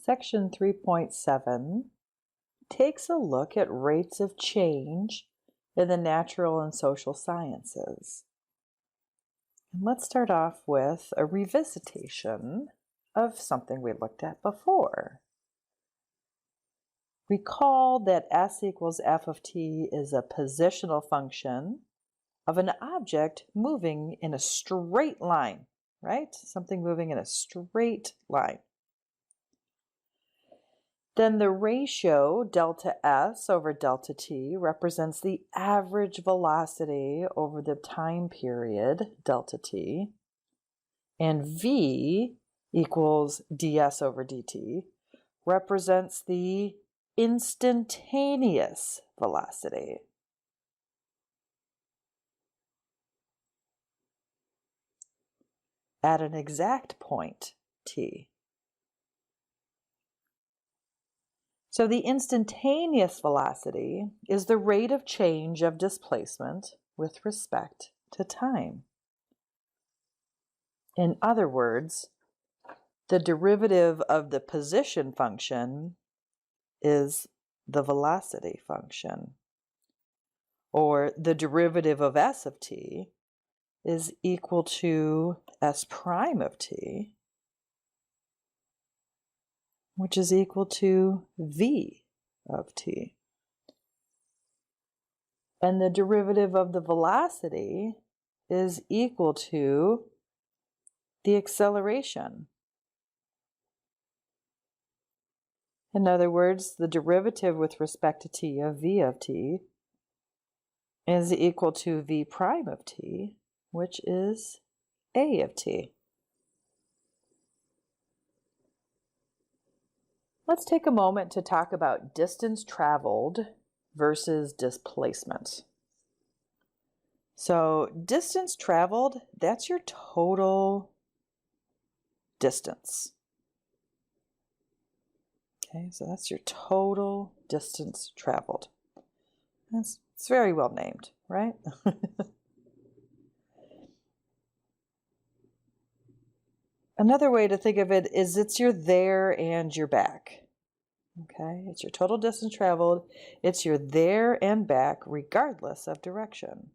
Section 3.7 takes a look at rates of change in the natural and social sciences. And let's start off with a revisitation of something we looked at before. Recall that S equals f of t is a positional function of an object moving in a straight line, right? Something moving in a straight line. Then the ratio delta S over delta t represents the average velocity over the time period, delta t, and v equals ds over dt represents the instantaneous velocity. At an exact point, t. So the instantaneous velocity is the rate of change of displacement with respect to time. In other words, the derivative of the position function is the velocity function, or the derivative of s of t is equal to s prime of t, which is equal to v of t. And the derivative of the velocity is equal to the acceleration. In other words, the derivative with respect to t of v of t is equal to v prime of t, which is a of t. Let's take a moment to talk about distance traveled versus displacement. So distance traveled, that's your total distance. Okay, so that's your total distance traveled. It's very well named, right? Another way to think of it is it's your there and your back. Okay, it's your total distance traveled. It's your there and back regardless of direction.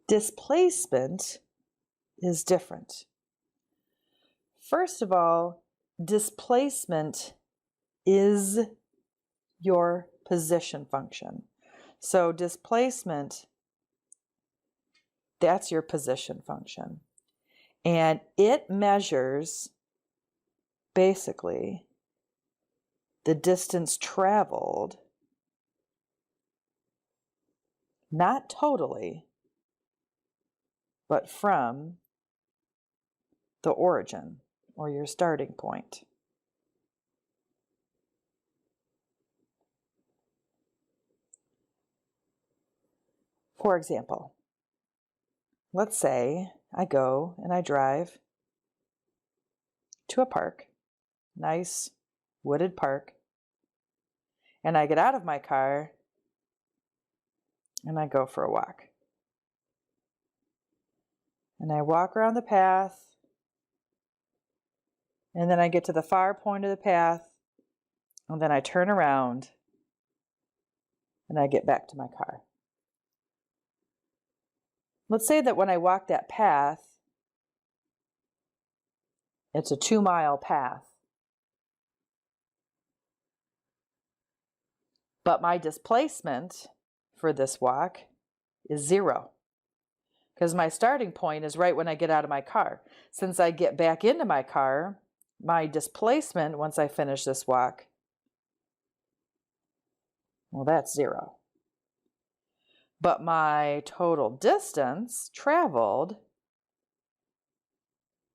Displacement is different. First of all, displacement is your position function. So displacement, that's your position function. And it measures basically the distance traveled, not totally, but from the origin or your starting point. For example, let's say I go and I drive to a park, nice wooded park, and I get out of my car and I go for a walk. And I walk around the path, and then I get to the far point of the path, and then I turn around and I get back to my car. Let's say that when I walk that path, it's a 2-mile path. But my displacement for this walk is 0. Because my starting point is right when I get out of my car. Since I get back into my car, my displacement once I finish this walk, well, that's 0. But my total distance traveled,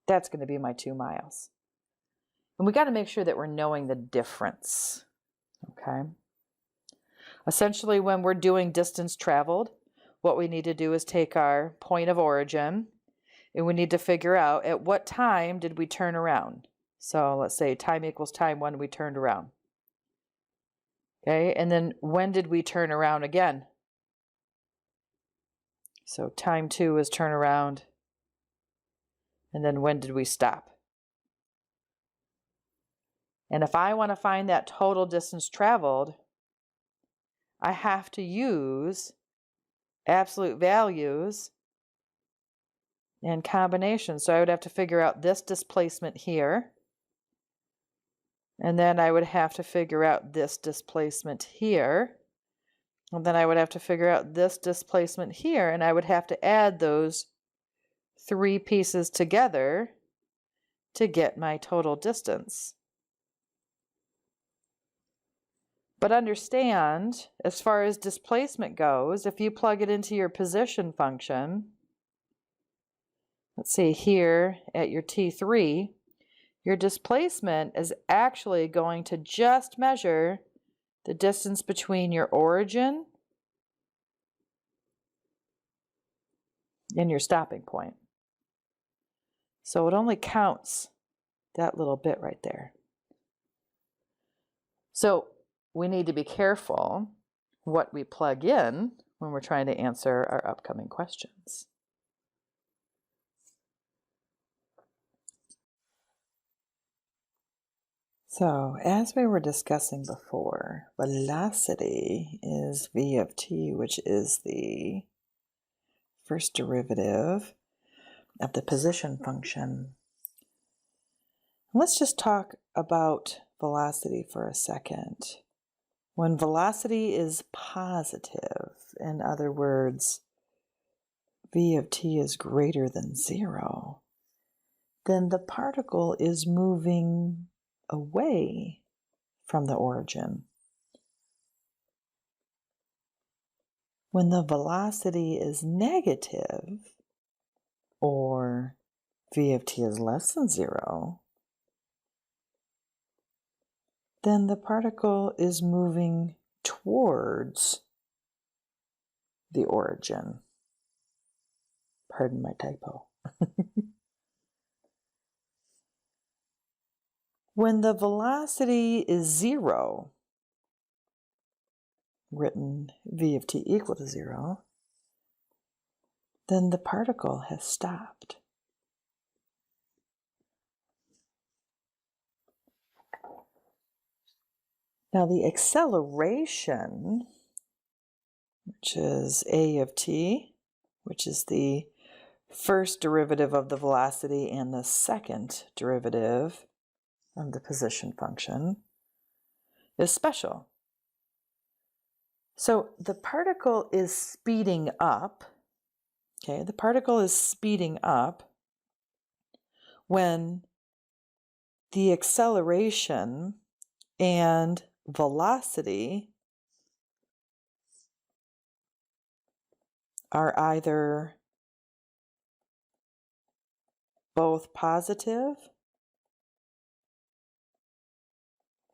that's going to be my 2 miles. And we got to make sure that we're knowing the difference, okay? Essentially, when we're doing distance traveled, what we need to do is take our point of origin, and we need to figure out at what time did we turn around. So let's say time equals time when we turned around. Okay, and then when did we turn around again? So time 2 is turn around. And then when did we stop? And if I want to find that total distance traveled, I have to use absolute values and combinations. So I would have to figure out this displacement here. And then I would have to figure out this displacement here. And then I would have to figure out this displacement here. And I would have to add those 3 pieces together to get my total distance. But understand, as far as displacement goes, if you plug it into your position function, let's see here at your T3, your displacement is actually going to just measure the distance between your origin and your stopping point. So it only counts that little bit right there. So we need to be careful what we plug in when we're trying to answer our upcoming questions. So, as we were discussing before, velocity is v of t, which is the first derivative of the position function. Let's just talk about velocity for a second. When velocity is positive, in other words, v of t is greater than 0, then the particle is moving away from the origin. When the velocity is negative, or v of t is less than 0, then the particle is moving towards the origin. Pardon my typo. When the velocity is 0, written v of t equal to 0, then the particle has stopped. Now the acceleration, which is a of t, which is the first derivative of the velocity and the second derivative of the position function, is special. So the particle is speeding up, okay? The particle is speeding up when the acceleration and velocity are either both positive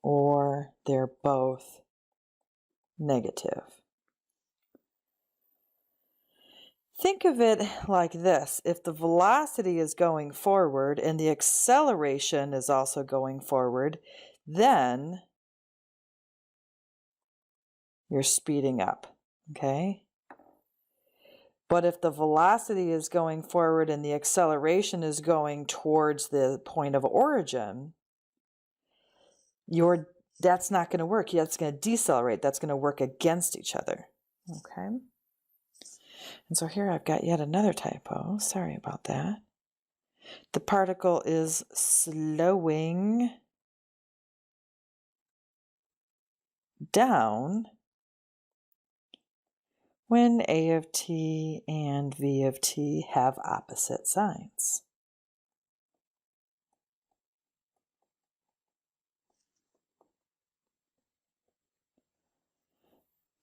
or they're both negative. Think of it like this. If the velocity is going forward and the acceleration is also going forward, then you're speeding up, okay? But if the velocity is going forward and the acceleration is going towards the point of origin, that's not going to work. That's going to decelerate. That's going to work against each other, okay? And so here I've got yet another typo. Sorry about that. The particle is slowing down when a of t and v of t have opposite signs.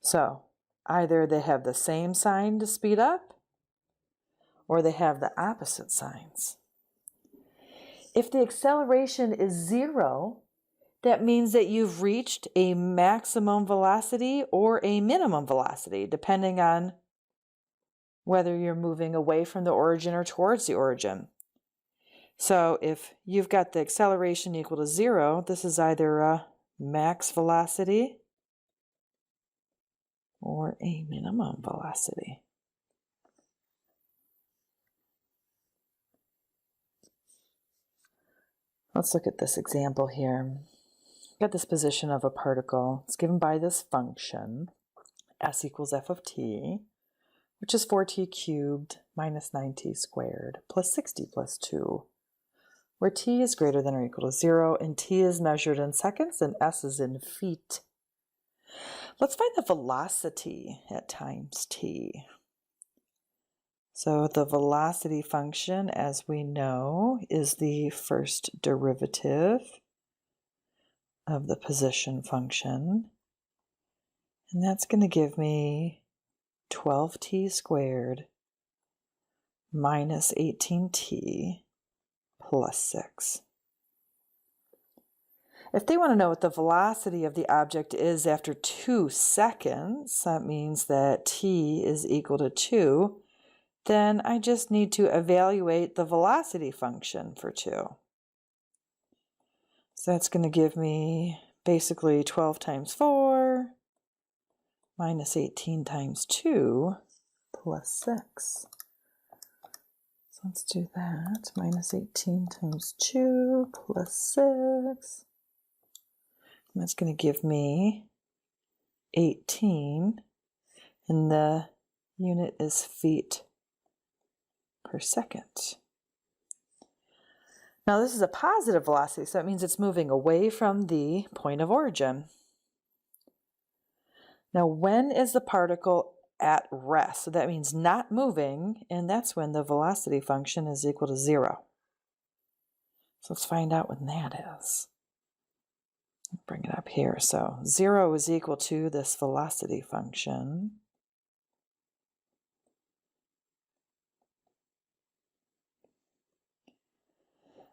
So either they have the same sign to speed up, or they have the opposite signs. If the acceleration is 0, that means that you've reached a maximum velocity or a minimum velocity, depending on whether you're moving away from the origin or towards the origin. So if you've got the acceleration equal to 0, this is either a max velocity or a minimum velocity. Let's look at this example here. Got this position of a particle. It's given by this function, s equals f of t, which is 4t cubed minus 9t squared plus 60 plus 2, where t is greater than or equal to 0, and t is measured in seconds and s is in feet. Let's find the velocity at times t. So the velocity function, as we know, is the first derivative of the position function. And that's going to give me 12t squared minus 18t plus 6. If they want to know what the velocity of the object is after 2 seconds, that means that t is equal to 2, then I just need to evaluate the velocity function for 2. So that's going to give me basically 12 times 4 minus 18 times 2 plus 6. So let's do that. Minus 18 times 2 plus 6. And that's going to give me 18. And the unit is feet per second. Now this is a positive velocity, so that means it's moving away from the point of origin. Now when is the particle at rest? So that means not moving, and that's when the velocity function is equal to 0. So let's find out when that is. Bring it up here. So 0 is equal to this velocity function.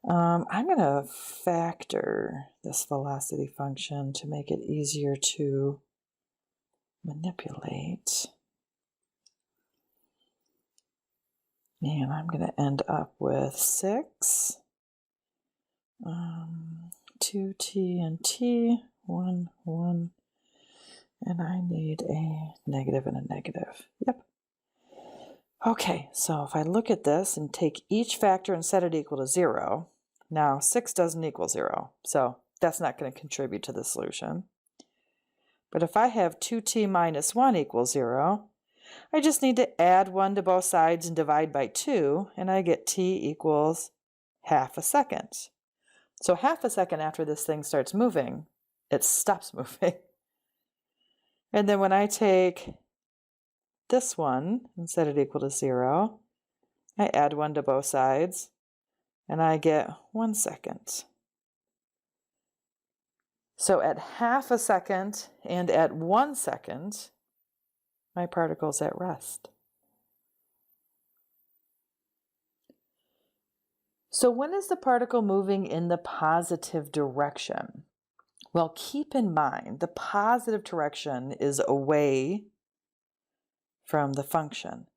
I'm going to factor this velocity function to make it easier to manipulate. And I'm going to end up with 6, 2t and t, 1, 1, and I need a negative and a negative. Yep. Okay, so if I look at this and take each factor and set it equal to 0, now 6 doesn't equal 0, so that's not going to contribute to the solution. But if I have 2t minus 1 equals 0, I just need to add 1 to both sides and divide by 2, and I get t equals half a second. So half a second after this thing starts moving, it stops moving. And then when I take this one and set it equal to 0, I add 1 to both sides, and I get 1 second. So at half a second and at 1 second, my particle's at rest. So when is the particle moving in the positive direction? Well, keep in mind, the positive direction is away from the function.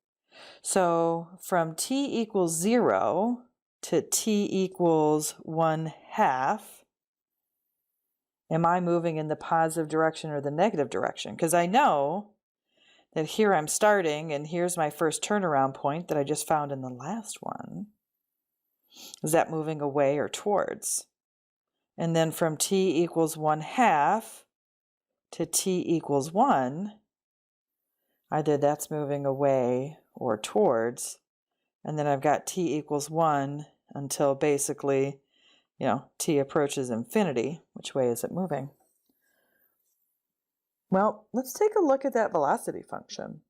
So from t equals 0 to t equals 1/2, am I moving in the positive direction or the negative direction? Because I know that here I'm starting, and here's my first turnaround point that I just found in the last one. Is that moving away or towards? And then from t equals 1/2 to t equals 1, either that's moving away or towards. And then I've got t equals 1 until basically, t approaches infinity. Which way is it moving? Well, let's take a look at that velocity function.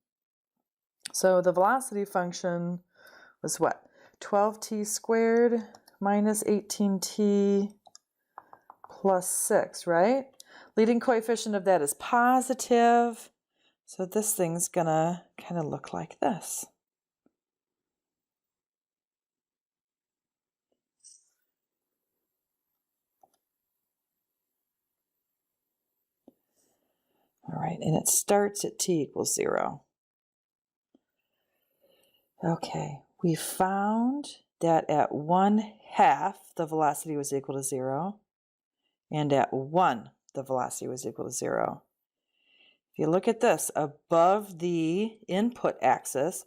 So the velocity function was what? 12t squared minus 18t plus 6, right? Leading coefficient of that is positive. So this thing's gonna kind of look like this. All right, and it starts at t equals 0. Okay, we found that at 1/2 the velocity was equal to 0, and at 1 the velocity was equal to 0. If you look at this, above the input axis,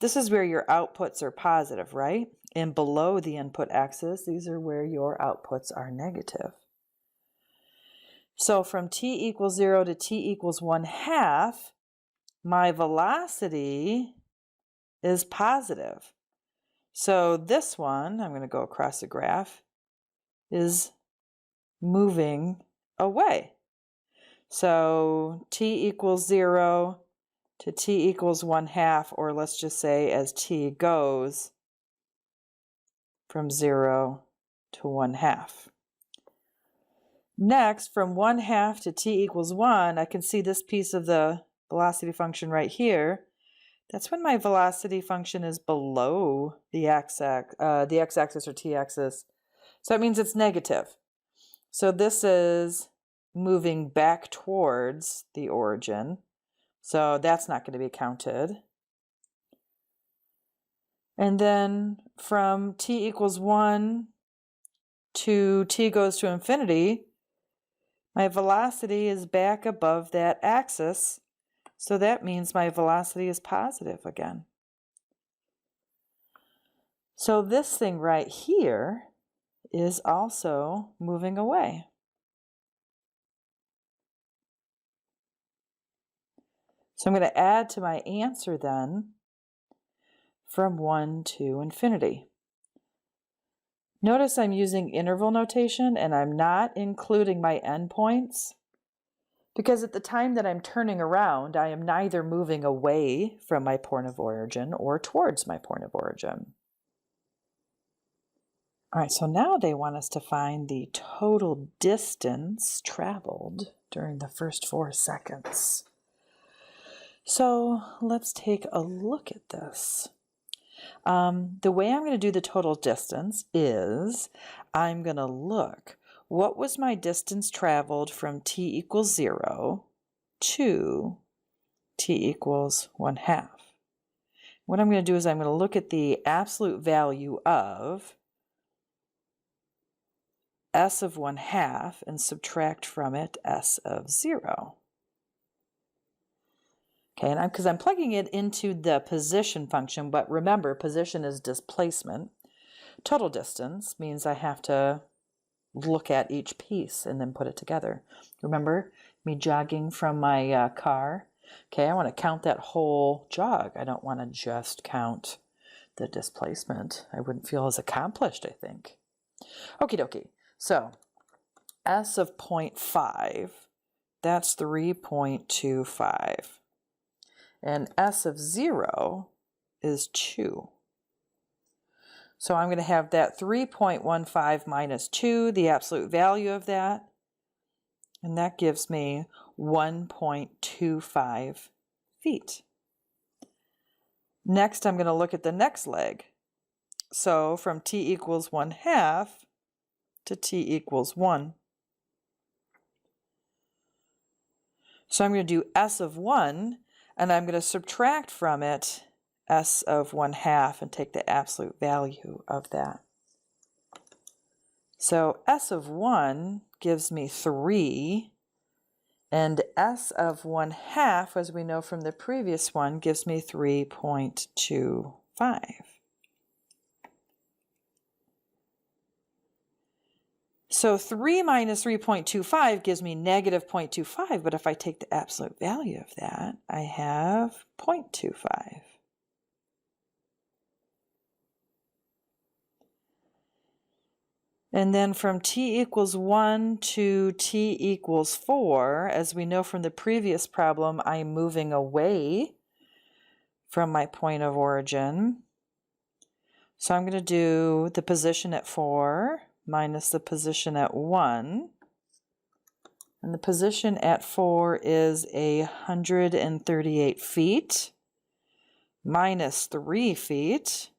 this is where your outputs are positive, right? and below the input axis, these are where your outputs are negative. So from t equals 0 to t equals 1/2, my velocity is positive. So this one, I'm going to go across the graph, is moving away. So t equals 0 to t equals 1/2, or let's just say as t goes from 0 to 1/2. Next, from 1/2 to t equals 1, I can see this piece of the velocity function right here. That's when my velocity function is below the x-axis or t-axis. So that means it's negative. So this is moving back towards the origin. So that's not going to be counted. And then from t equals 1 to t goes to infinity, my velocity is back above that axis. So that means my velocity is positive again. So this thing right here is also moving away. So I'm going to add to my answer then from 1 to infinity. Notice I'm using interval notation and I'm not including my endpoints because at the time that I'm turning around, I am neither moving away from my point of origin or towards my point of origin. All right, so now they want us to find the total distance traveled during the first 4 seconds. So let's take a look at this. The way I'm going to do the total distance is I'm going to look, what was my distance traveled from t equals 0 to t equals 1/2? What I'm going to do is I'm going to look at the absolute value of s of 1/2 and subtract from it s of 0. Okay, and because I'm plugging it into the position function, but remember, position is displacement. Total distance means I have to look at each piece and then put it together. Remember me jogging from my car? Okay, I want to count that whole jog. I don't want to just count the displacement. I wouldn't feel as accomplished, I think. Okie dokie. So s of 0.5, that's 3.25. And s of 0 is 2. So I'm going to have that 3.15 minus 2, the absolute value of that, and that gives me 1.25 feet. Next, I'm going to look at the next leg. So from t equals 1/2 to t equals 1. So I'm going to do s of 1, and I'm going to subtract from it s of 1/2 and take the absolute value of that. So s of 1 gives me 3, and s of 1/2, as we know from the previous one, gives me 3.25. So 3 minus 3.25 gives me negative 0.25, but if I take the absolute value of that, I have 0.25. And then from t equals 1 to t equals 4, as we know from the previous problem, I'm moving away from my point of origin. So I'm going to do the position at 4 minus the position at 1. And the position at 4 is 138 feet minus 3 feet.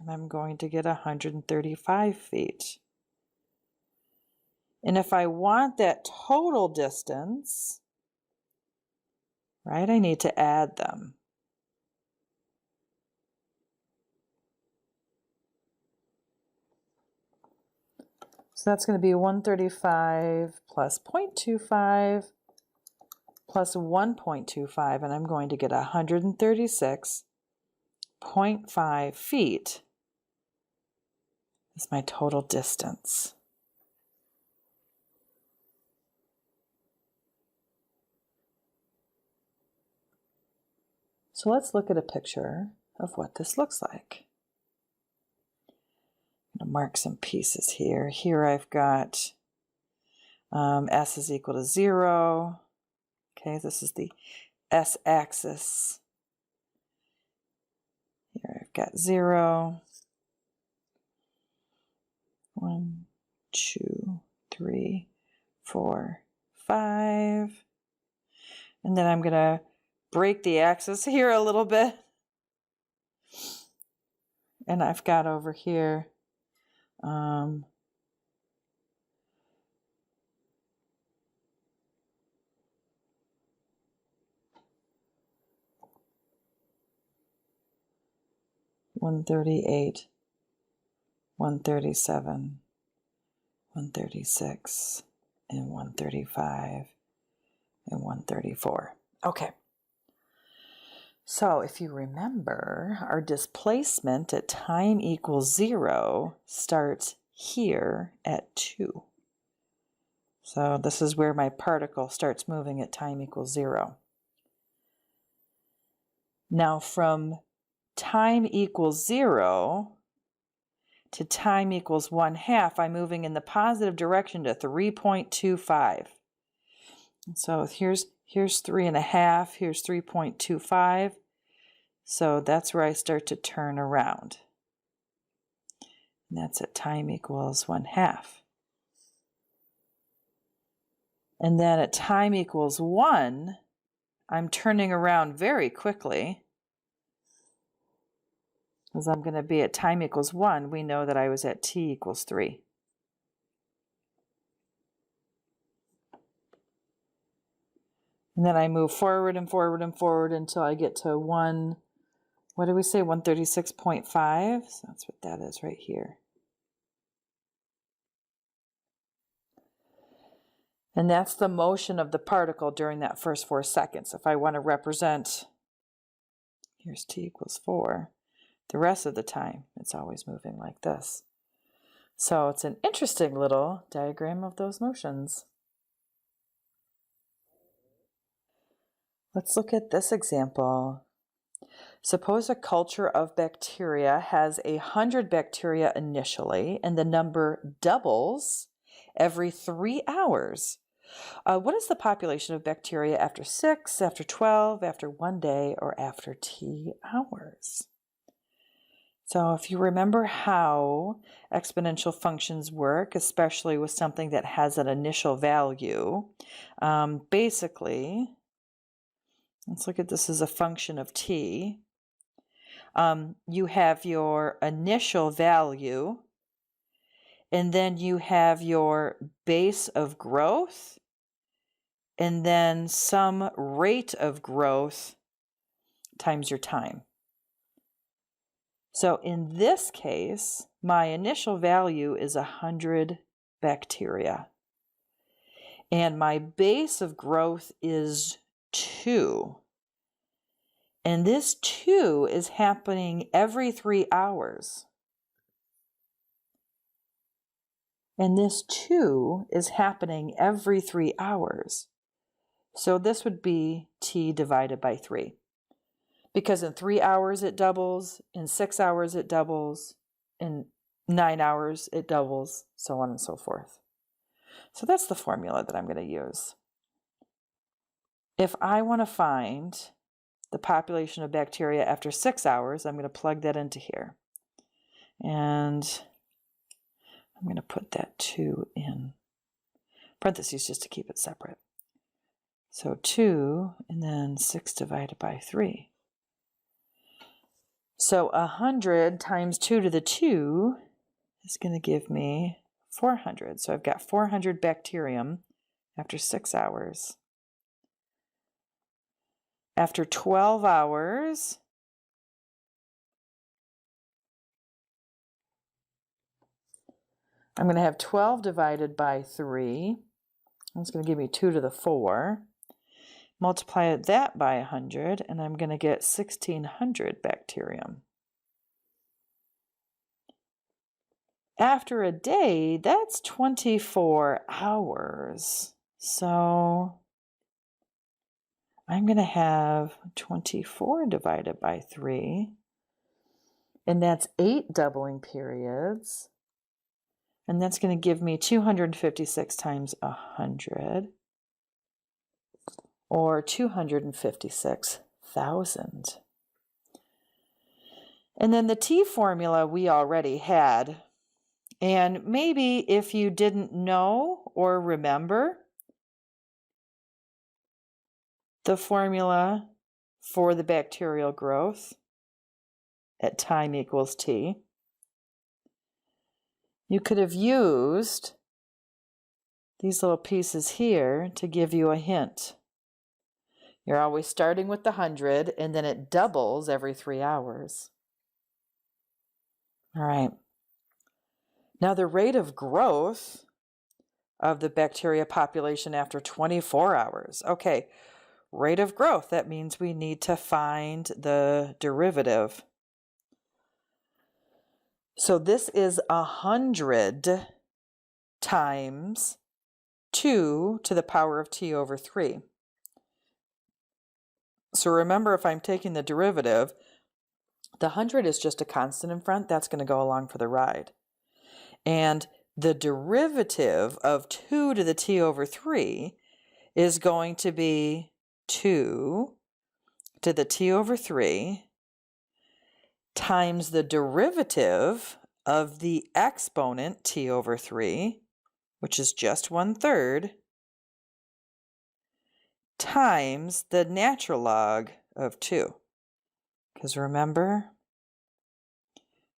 And I'm going to get 135 feet. And if I want that total distance, right, I need to add them. So that's going to be 135 plus 0.25 plus 1.25, and I'm going to get 136.5 feet is my total distance. So let's look at a picture of what this looks like. I'm going to mark some pieces here. Here I've got s is equal to 0. Okay, this is the s-axis. Here I've got 0. 1, 2, 3, 4, 5. And then I'm going to break the axis here a little bit. And I've got over here 138, 137, 136, and 135, and 134. Okay. So if you remember, our displacement at time equals 0 starts here at 2. So this is where my particle starts moving at time equals 0. Now from time equals 0 to time equals 1/2, I'm moving in the positive direction to 3.25. So here's 3.5, here's 3.25. So that's where I start to turn around. And that's at time equals 1/2. And then at time equals 1, I'm turning around very quickly. As I'm going to be at time equals 1, we know that I was at t equals 3. And then I move forward and forward and forward until I get to 1, what did we say, 136.5? So that's what that is right here. And that's the motion of the particle during that first 4 seconds. If I want to represent, here's t equals 4, the rest of the time it's always moving like this. So it's an interesting little diagram of those motions. Let's look at this example. Suppose a culture of bacteria has 100 bacteria initially, and the number doubles every 3 hours. What is the population of bacteria after 6, after 12, after 1 day, or after t hours? So if you remember how exponential functions work, especially with something that has an initial value, basically, let's look at this as a function of t. You have your initial value, and then you have your base of growth, and then some rate of growth times your time. So in this case, my initial value is 100 bacteria, and my base of growth is 2. And this 2 is happening every 3 hours. And this 2 is happening every 3 hours. So this would be t divided by 3. Because in 3 hours it doubles, in 6 hours it doubles, in 9 hours it doubles, so on and so forth. So that's the formula that I'm going to use. If I want to find the population of bacteria after 6 hours, I'm going to plug that into here. And I'm going to put that 2 in parentheses just to keep it separate. So 2 and then 6 divided by 3. So 100 times 2 to the 2 is going to give me 400. So I've got 400 bacterium after 6 hours. After 12 hours, I'm going to have 12 divided by 3. That's going to give me 2 to the 4. Multiply that by 100, and I'm going to get 1,600 bacterium. After a day, that's 24 hours. So I'm going to have 24 divided by 3, and that's 8 doubling periods. And that's going to give me 256 times 100, or 256,000. And then the T formula we already had. And maybe if you didn't know or remember the formula for the bacterial growth at time equals T, you could have used these little pieces here to give you a hint. You're always starting with the 100, and then it doubles every 3 hours. All right. Now the rate of growth of the bacteria population after 24 hours. Okay, rate of growth, that means we need to find the derivative. So this is 100 times 2 to the power of T over 3. So remember, if I'm taking the derivative, the 100 is just a constant in front. That's going to go along for the ride. And the derivative of 2 to the T over 3 is going to be 2 to the T over 3 times the derivative of the exponent T over 3, which is just 1/3, times the natural log of 2. Because remember,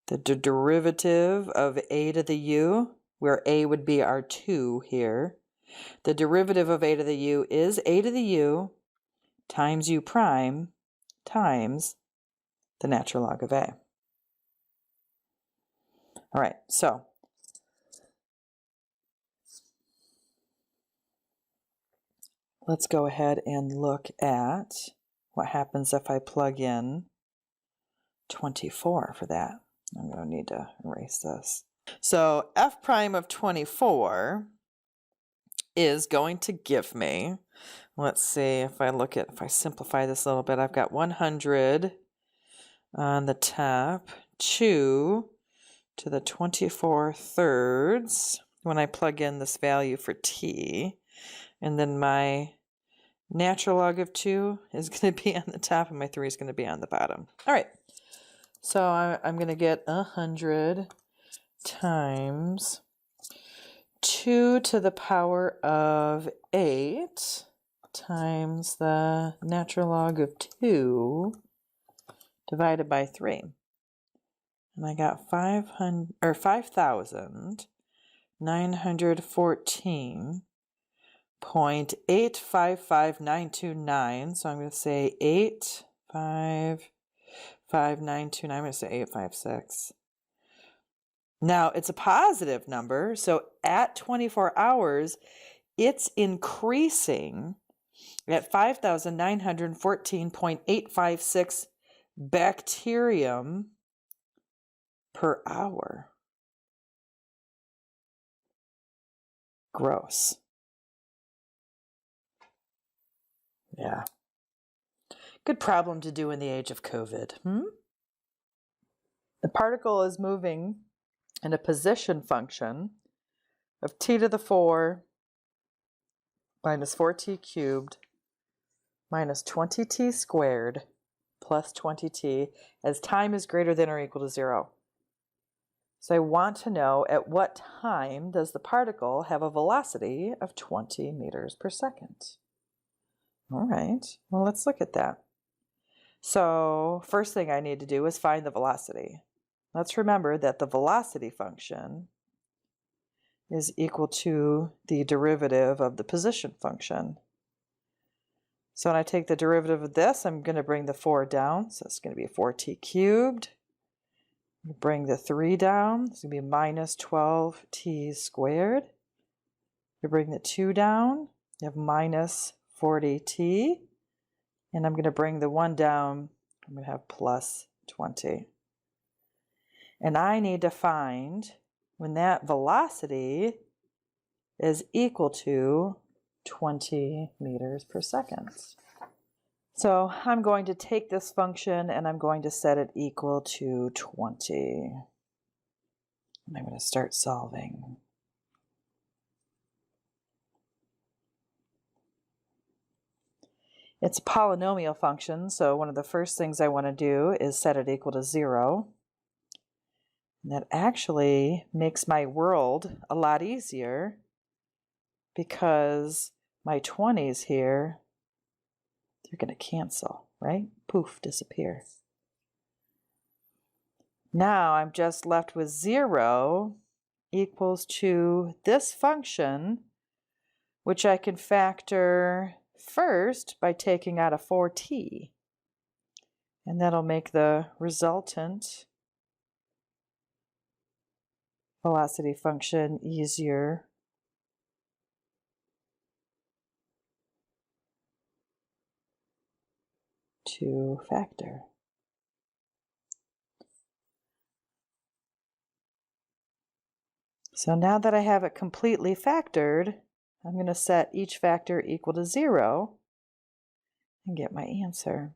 the derivative of a to the u, where a would be our 2 here, the derivative of a to the u is a to the u times u prime times the natural log of a. All right, so let's go ahead and look at what happens if I plug in 24 for that. I'm going to need to erase this. So f prime of 24 is going to give me, let's see, if I simplify this a little bit, I've got 100 on the top, 2 to the 24 thirds when I plug in this value for t, and then my natural log of 2 is going to be on the top and my 3 is going to be on the bottom. All right, so I'm going to get 100 times 2 to the power of 8 times the natural log of 2 divided by 3. And I got 5,914.855929. So I'm going to say 855,929. I'm going to say 856. Now, it's a positive number, so at 24 hours, it's increasing at 5,914.856 bacterium per hour. Gross. Yeah. Good problem to do in the age of COVID. The particle is moving in a position function of t to the 4 minus 4t cubed minus 20t squared plus 20t as time is greater than or equal to 0. So I want to know at what time does the particle have a velocity of 20 meters per second. All right, well, let's look at that. So first thing I need to do is find the velocity. Let's remember that the velocity function is equal to the derivative of the position function. So when I take the derivative of this, I'm going to bring the 4 down. So it's going to be 4t cubed. Bring the 3 down. It's going to be minus 12t squared. You bring the 2 down. You have minus 40t. And I'm going to bring the 1 down. I'm going to have plus 20. And I need to find when that velocity is equal to 20 meters per second. So I'm going to take this function and I'm going to set it equal to 20. And I'm going to start solving. It's a polynomial function, so one of the first things I want to do is set it equal to 0. And that actually makes my world a lot easier because my 20s here, they're going to cancel, right? Poof, disappear. Now I'm just left with 0 equals to this function, which I can factor first by taking out a 4t. And that'll make the resultant velocity function easier to factor. So now that I have it completely factored, I'm going to set each factor equal to 0 and get my answer.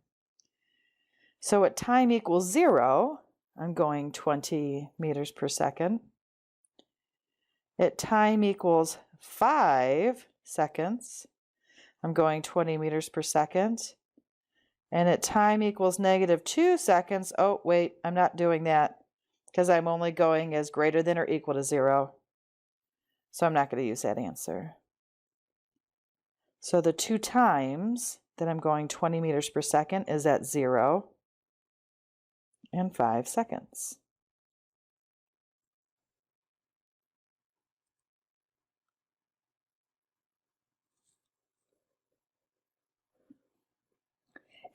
So at time equals 0, I'm going 20 meters per second. At time equals 5 seconds, I'm going 20 meters per second. And at time equals -2 seconds, oh wait, I'm not doing that because I'm only going as greater than or equal to 0. So I'm not going to use that answer. So the 2 times that I'm going 20 meters per second is at 0 and 5 seconds.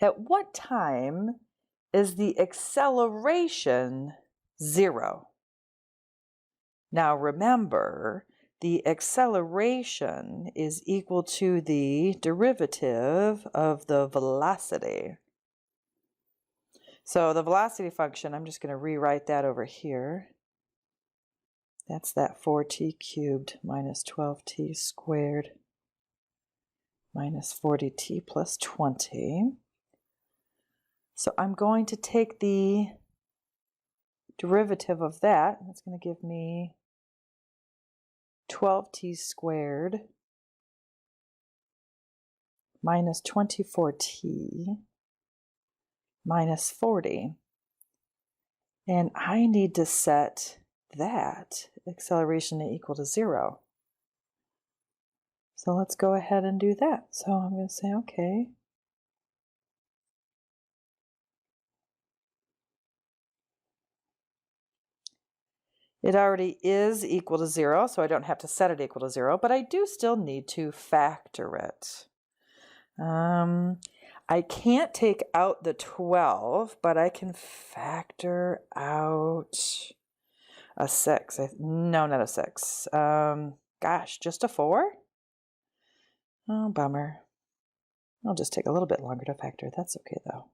At what time is the acceleration 0? Now remember, the acceleration is equal to the derivative of the velocity. So the velocity function, I'm just going to rewrite that over here. That's that 4t cubed minus 12t squared minus 40t plus 20. So I'm going to take the derivative of that. That's going to give me 12t squared minus 24t minus 40. And I need to set that acceleration equal to 0. So let's go ahead and do that. So I'm going to say, okay. It already is equal to 0, so I don't have to set it equal to 0, but I do still need to factor it. I can't take out the 12, but I can factor out a 6. No, not a 6. Gosh, just a 4? Oh, bummer. It'll just take a little bit longer to factor. That's okay, though.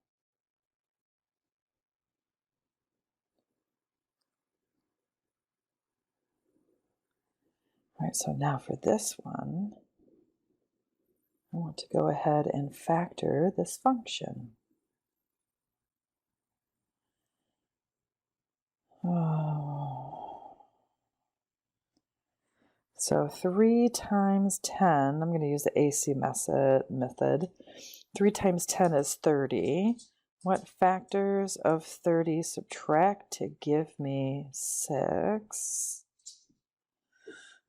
All right, so now for this one, I want to go ahead and factor this function. Oh. So 3 times 10, I'm going to use the AC method. 3 times 10 is 30. What factors of 30 subtract to give me 6?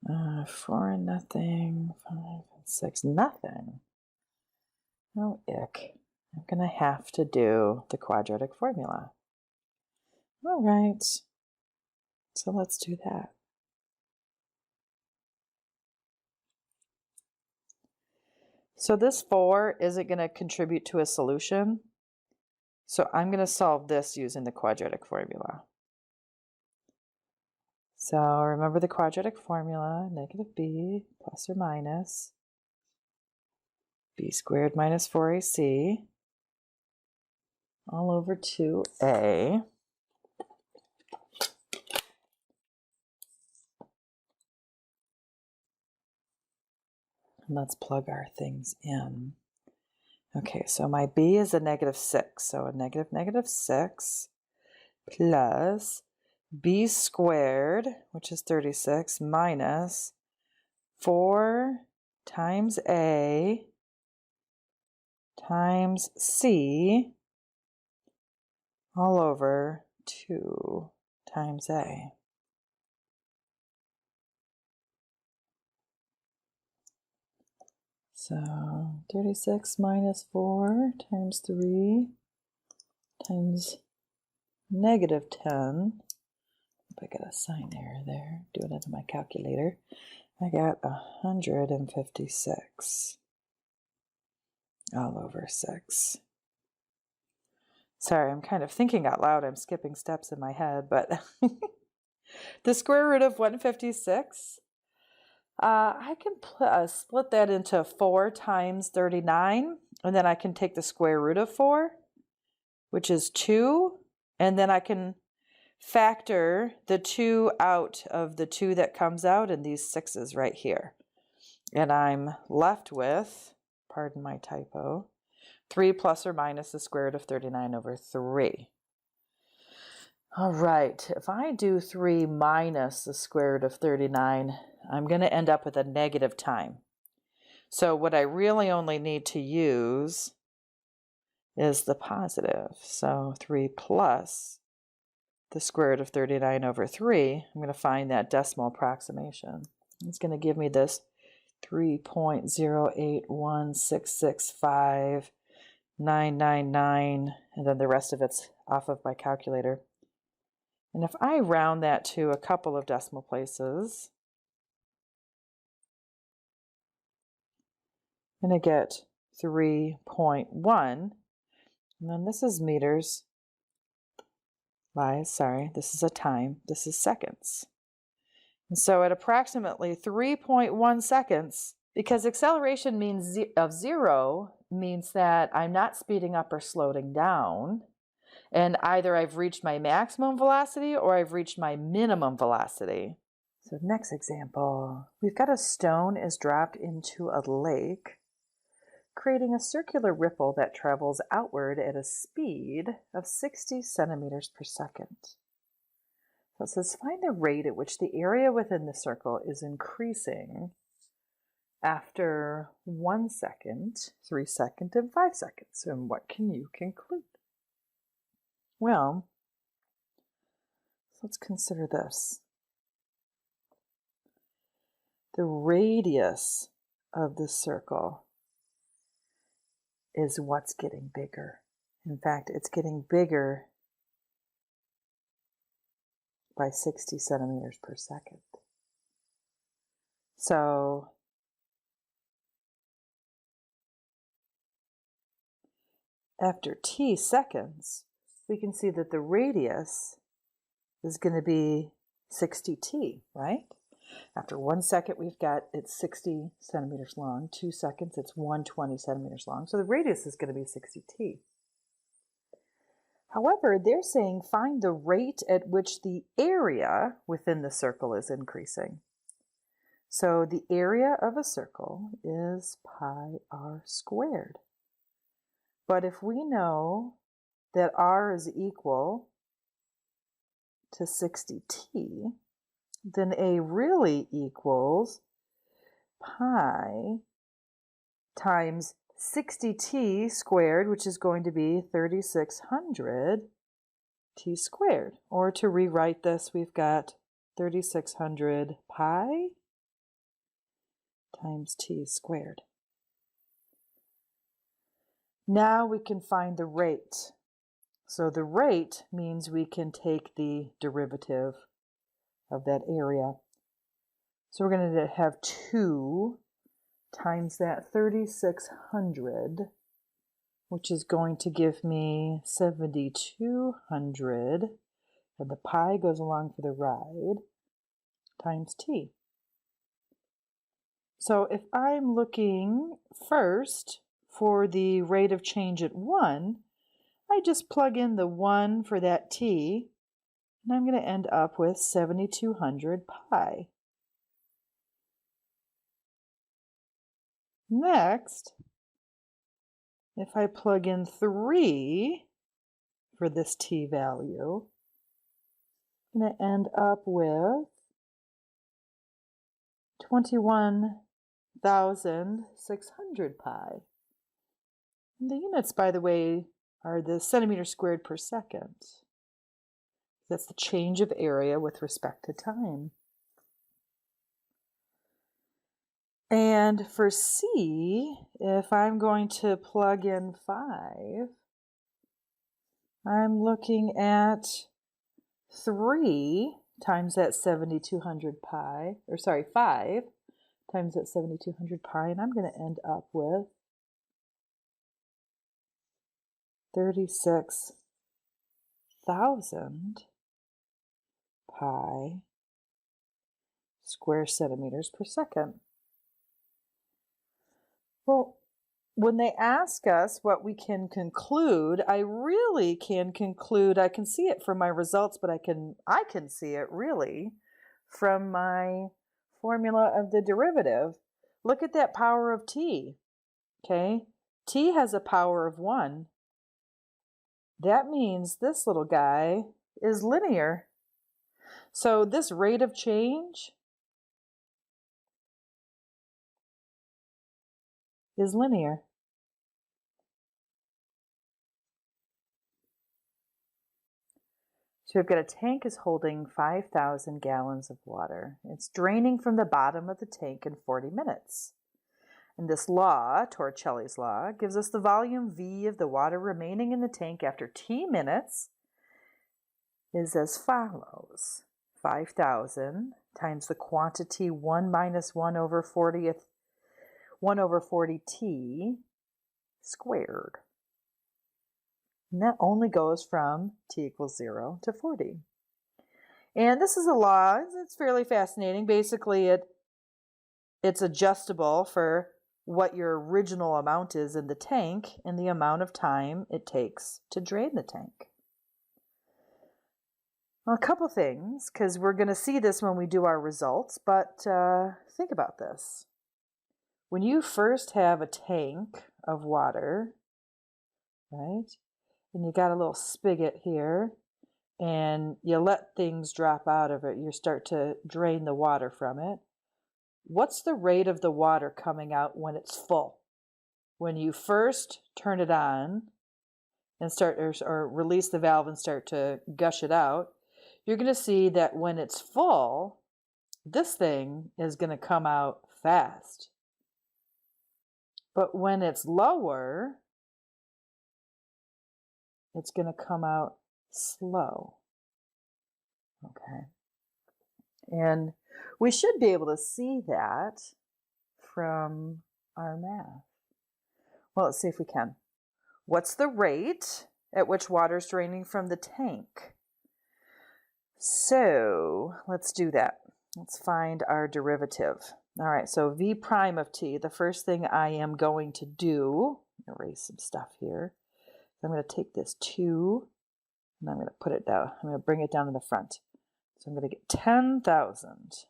4 and nothing, 5 and 6, nothing. Oh, ick. I'm going to have to do the quadratic formula. All right. So let's do that. So this 4 isn't going to contribute to a solution. So I'm going to solve this using the quadratic formula. So remember the quadratic formula, negative b plus or minus b squared minus 4ac all over 2a And let's plug our things in. Okay, so my b is a -6. So a -6 plus b squared, which is 36, minus 4 times a times c all over 2 times a. So 36 minus 4 times 3 times -10. If I got a sign error there, do it on my calculator. I got 156 all over 6. Sorry, I'm kind of thinking out loud. I'm skipping steps in my head, but the square root of 156, I can split that into 4 times 39, and then I can take the square root of 4, which is 2, and then I can factor the 2 out of the 2 that comes out and these 6's right here. And I'm left with, pardon my typo, 3 plus or minus the square root of 39 over 3. All right, if I do 3 minus the square root of 39, I'm going to end up with a negative time. So what I really only need to use is the positive. So 3 plus the square root of 39 over 3, I'm going to find that decimal approximation. It's going to give me this 3.081665999, and then the rest of it's off of my calculator. And if I round that to a couple of decimal places, I'm going to get 3.1, and then this is meters. Sorry, this is a time, this is seconds. And so at approximately 3.1 seconds, because acceleration means of 0 means that I'm not speeding up or slowing down, and either I've reached my maximum velocity or I've reached my minimum velocity. So next example, we've got a stone is dropped into a lake, creating a circular ripple that travels outward at a speed of 60 centimeters per second. So it says, find the rate at which the area within the circle is increasing after 1 second, 3 seconds, and 5 seconds. And what can you conclude? Well, let's consider this. The radius of the circle is what's getting bigger. In fact, it's getting bigger by 60 centimeters per second. So after t seconds, we can see that the radius is going to be 60t, right? After 1 second, we've got it's 60 centimeters long. 2 seconds, it's 120 centimeters long. So the radius is going to be 60t. However, they're saying find the rate at which the area within the circle is increasing. So the area of a circle is pi r squared. But if we know that r is equal to 60t, then a really equals pi times 60t squared, which is going to be 3600 t squared. Or to rewrite this, we've got 3600 pi times t squared. Now we can find the rate. So the rate means we can take the derivative of that area. So we're going to have 2 times that 3600, which is going to give me 7200, and the pi goes along for the ride, times t. So if I'm looking first for the rate of change at 1, I just plug in the 1 for that t, and I'm going to end up with 7200 pi. Next, if I plug in 3 for this t value, I'm going to end up with 21,600 pi. And the units, by the way, are the centimeters squared per second. That's the change of area with respect to time. And for C, if I'm going to plug in 5, I'm looking at 3 times that 7,200 pi, or sorry, 5 times that 7,200 pi, and I'm going to end up with 36,000 pi square centimeters per second. Well, when they ask us what we can conclude, I really can conclude, I can see it from my results, but I can see it really from my formula of the derivative. Look at that power of t, okay? T has a power of 1. That means this little guy is linear. So this rate of change is linear. So we've got a tank is holding 5,000 gallons of water. It's draining from the bottom of the tank in 40 minutes. And this law, Torricelli's law, gives us the volume V of the water remaining in the tank after t minutes is as follows. 5,000 times the quantity 1 minus 1 over 40 t squared. And that only goes from t equals 0 to 40. And this is a law. It's fairly fascinating. Basically, it's adjustable for what your original amount is in the tank and the amount of time it takes to drain the tank. Well, a couple things, because we're going to see this when we do our results, but think about this. When you first have a tank of water, right, and you got a little spigot here, and you let things drop out of it, you start to drain the water from it. What's the rate of the water coming out when it's full? When you first turn it on and start or release the valve and start to gush it out, you're going to see that when it's full, this thing is going to come out fast. But when it's lower, it's going to come out slow. Okay. And we should be able to see that from our math. Well, let's see if we can. What's the rate at which water is draining from the tank? So let's do that. Let's find our derivative. All right, so v prime of t, the first thing I am going to do, erase some stuff here. I'm going to take this 2, and I'm going to put it down. I'm going to bring it down to the front. So I'm going to get 10,000.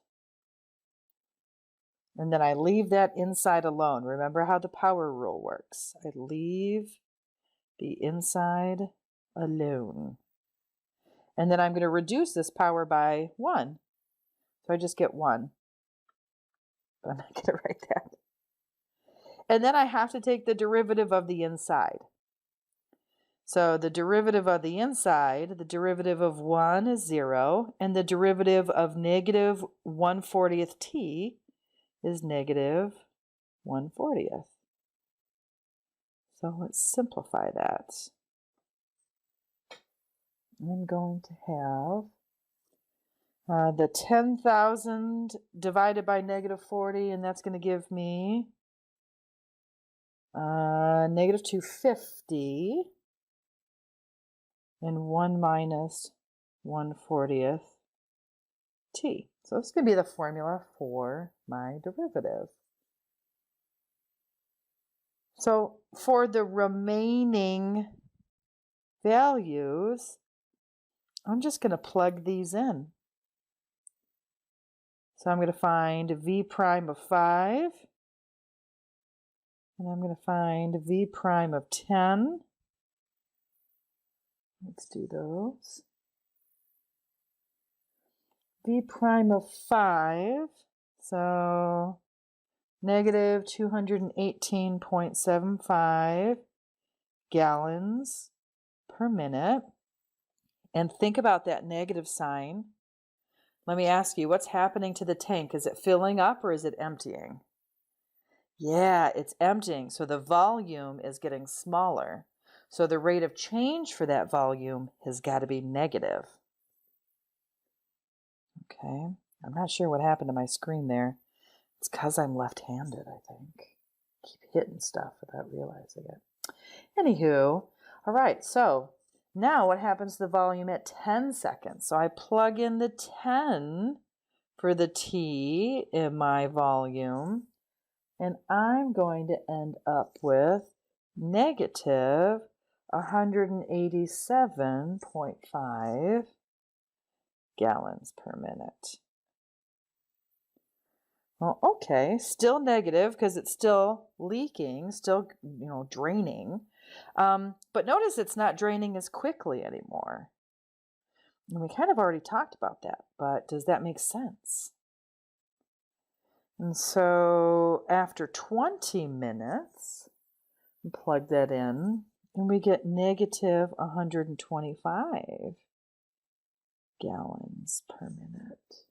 And then I leave that inside alone. Remember how the power rule works. I leave the inside alone. And then I'm going to reduce this power by 1. So I just get 1. But I'm not going to write that. And then I have to take the derivative of the inside. So the derivative of the inside, the derivative of 1 is 0, and the derivative of negative 1/40th t is negative 1/40th. So let's simplify that. I'm going to have the 10,000 divided by negative 40, and that's going to give me negative 250. And 1 minus 1/40th t. So this is going to be the formula for my derivative. So for the remaining values, I'm just going to plug these in. So I'm going to find v prime of 5 And I'm going to find V prime of 10. Let's do those. V prime of 5. So negative 218.75 gallons per minute. And think about that negative sign. Let me ask you, what's happening to the tank? Is it filling up or is it emptying? Yeah, it's emptying. So the volume is getting smaller. So the rate of change for that volume has got to be negative. Okay, I'm not sure what happened to my screen there. It's because I'm left-handed, I think. Keep hitting stuff without realizing it. Anywho, all right, so now what happens to the volume at 10 seconds? So I plug in the 10 for the T in my volume, and I'm going to end up with negative 187.5 gallons per minute. Well, okay, still negative because it's still leaking, still, draining. But notice it's not draining as quickly anymore. And we kind of already talked about that, but does that make sense? And so after 20 minutes, we plug that in, and we get negative 125 gallons per minute.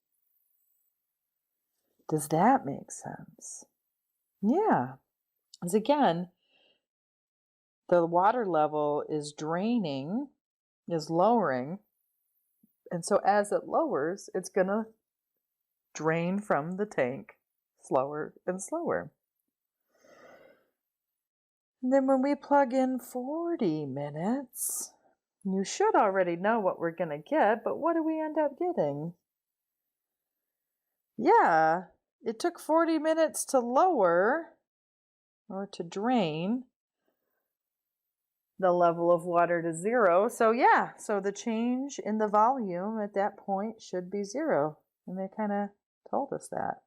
Does that make sense? Yeah. Because again, the water level is draining, is lowering. And so as it lowers, it's going to drain from the tank slower and slower. And then when we plug in 40 minutes, you should already know what we're going to get, but what do we end up getting? Yeah, it took 40 minutes to lower or to drain the level of water to 0. So yeah, so the change in the volume at that point should be 0. And they kind of told us that.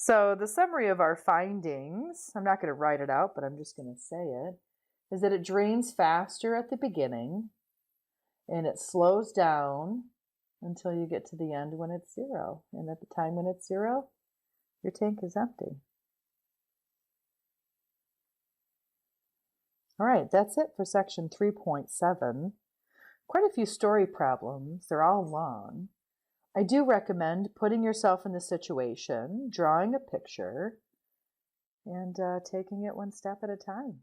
So the summary of our findings, I'm not going to write it out, but I'm just going to say it, is that it drains faster at the beginning and it slows down until you get to the end when it's 0. And at the time when it's 0, your tank is empty. All right, that's it for section 3.7. Quite a few story problems. They're all long. I do recommend putting yourself in the situation, drawing a picture, and taking it one step at a time.